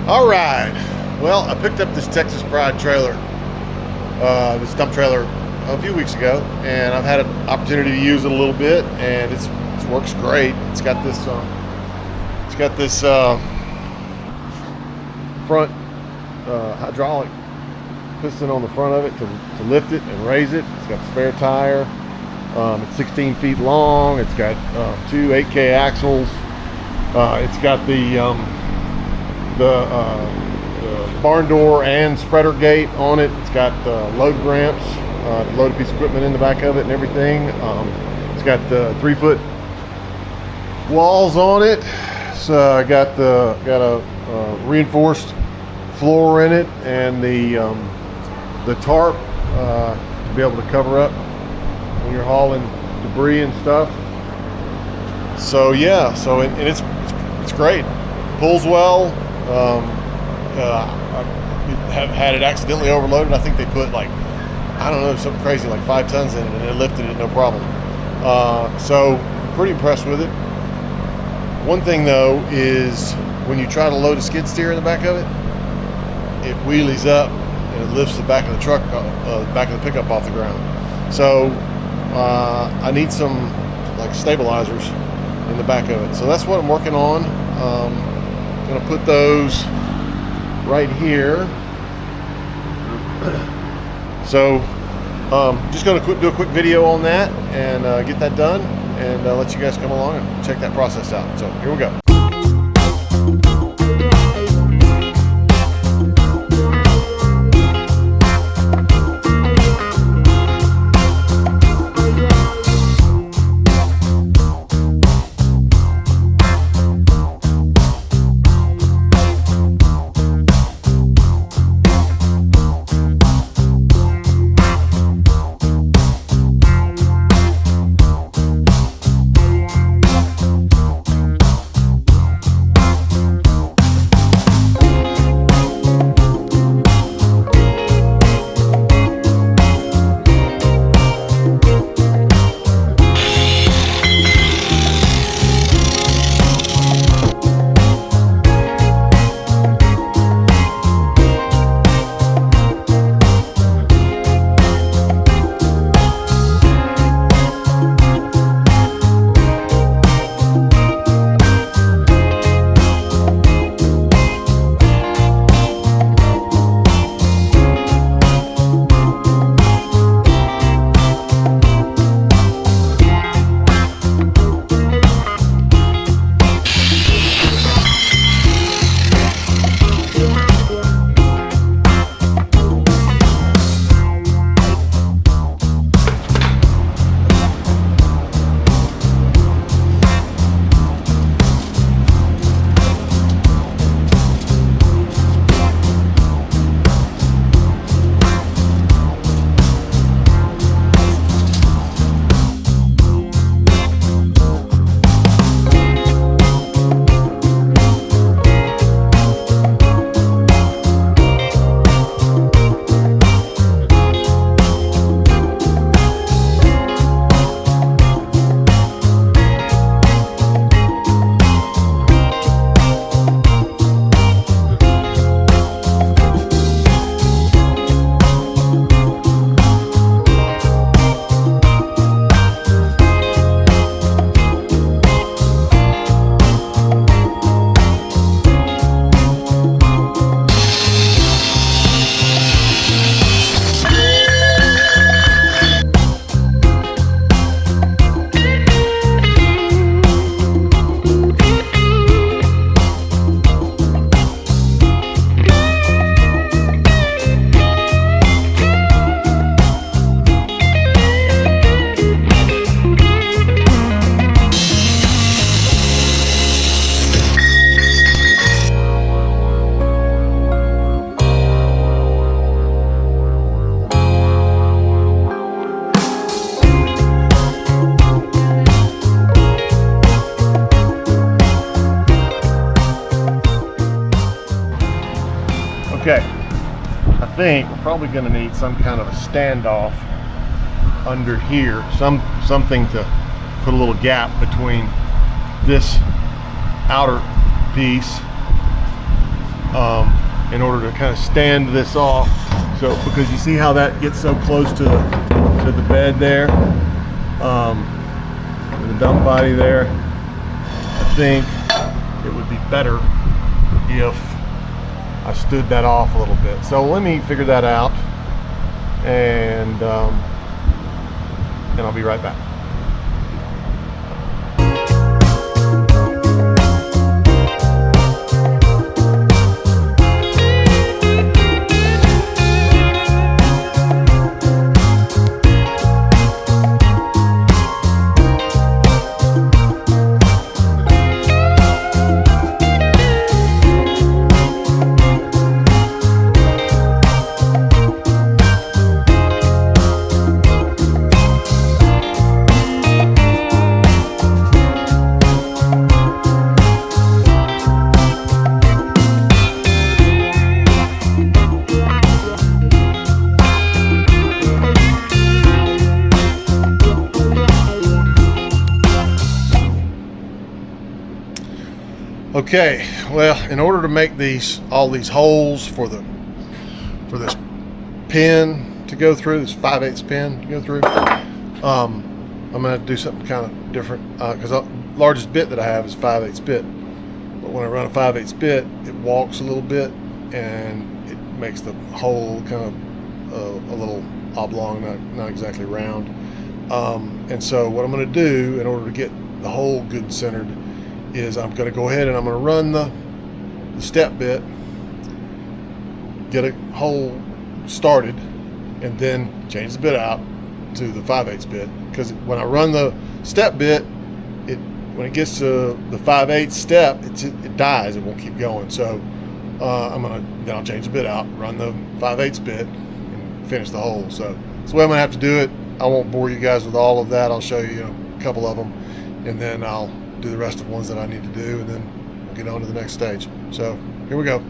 All right. Well, I picked up this Texas Pride trailer, this dump trailer, a few weeks ago, and I've had an opportunity to use it a little bit, and it works great. It's got this front hydraulic piston on the front of it to lift it and raise it. It's got a spare tire. It's 16 feet long. It's got two 8K axles. It's got the barn door and spreader gate on it. It's got load ramps to load a piece of equipment in the back of it and everything. It's got 3-foot walls on it. So got a reinforced floor in it, and the tarp to be able to cover up when you're hauling debris and stuff. So yeah, and it's great. Pulls well. I have had it accidentally overloaded. I think they put something crazy like 5 tons in it, and it lifted it no problem. So pretty impressed with it. One thing though is when you try to load a skid steer in the back of it, it wheelies up and it lifts the back of the truck, back of the pickup off the ground. So I need some stabilizers in the back of it. So that's what I'm working on. I'm gonna put those right here. So just gonna do a quick video on that and get that done, and let you guys come along and check that process out. So here we go. Okay, I think we're probably going to need some kind of a standoff under here, something to put a little gap between this outer piece in order to kind of stand this off. So because you see how that gets so close to the bed there, the dump body there, I think it would be better if I stood that off a little bit. So let me figure that out, and I'll be right back. Okay, well, in order to make all these holes for this pin to go through, this 5/8 pin to go through, I'm gonna have to do something kind of different, because the largest bit that I have is 5/8 bit. But when I run a 5/8 bit, it walks a little bit and it makes the hole kind of a little oblong, not exactly round. And so what I'm gonna do in order to get the hole good and centered is I'm going to go ahead and I'm going to run the step bit, get a hole started, and then change the bit out to the 5/8 bit. Because when I run the step bit, when it gets to the 5/8 step, it dies. It won't keep going. So then I'll change the bit out, run the 5/8 bit, and finish the hole. So that's the way I'm going to have to do it. I won't bore you guys with all of that. I'll show you a couple of them, and then I'll do the rest of the ones that I need to do, and then we'll get on to the next stage. So here we go.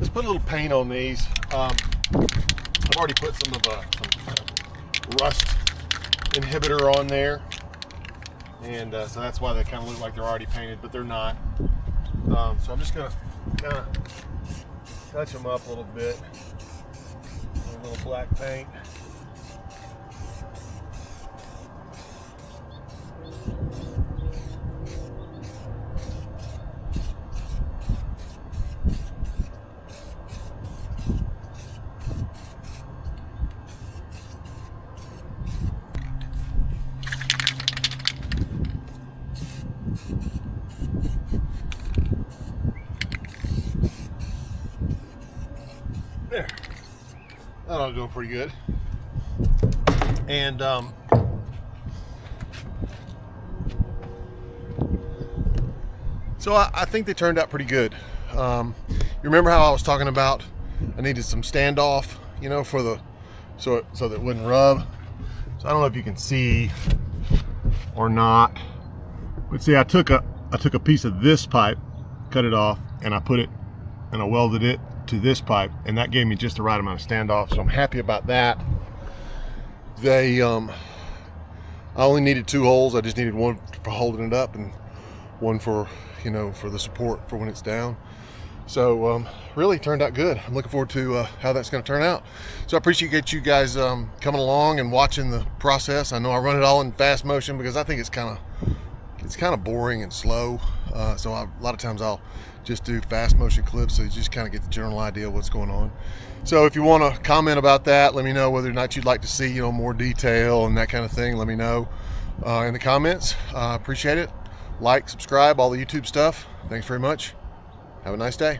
let's put a little paint on these. I've already put some rust inhibitor on there, and so that's why they kind of look like they're already painted, but they're not. So I'm just gonna kind of touch them up a little bit. A little black paint. There. That ought to do pretty good. And so I think they turned out pretty good. You remember how I was talking about I needed some standoff, you know, for the so that it wouldn't rub. So I don't know if you can see or not, but see, I took a piece of this pipe, cut it off, and I put it and I welded it to this pipe, and that gave me just the right amount of standoff, so I'm happy about that. They I only needed 2 holes. I just needed one for holding it up and one for, you know, for the support for when it's down. So really turned out good. I'm looking forward to how that's going to turn out. So I appreciate you guys coming along and watching the process. I know I run it all in fast motion because I think it's kind of boring and slow. So a lot of times I'll just do fast motion clips so you just kind of get the general idea of what's going on. So if you want to comment about that, let me know whether or not you'd like to see, you know, more detail and that kind of thing. Let me know in the comments. Appreciate it. Like, subscribe, all the YouTube stuff. Thanks very much. Have a nice day.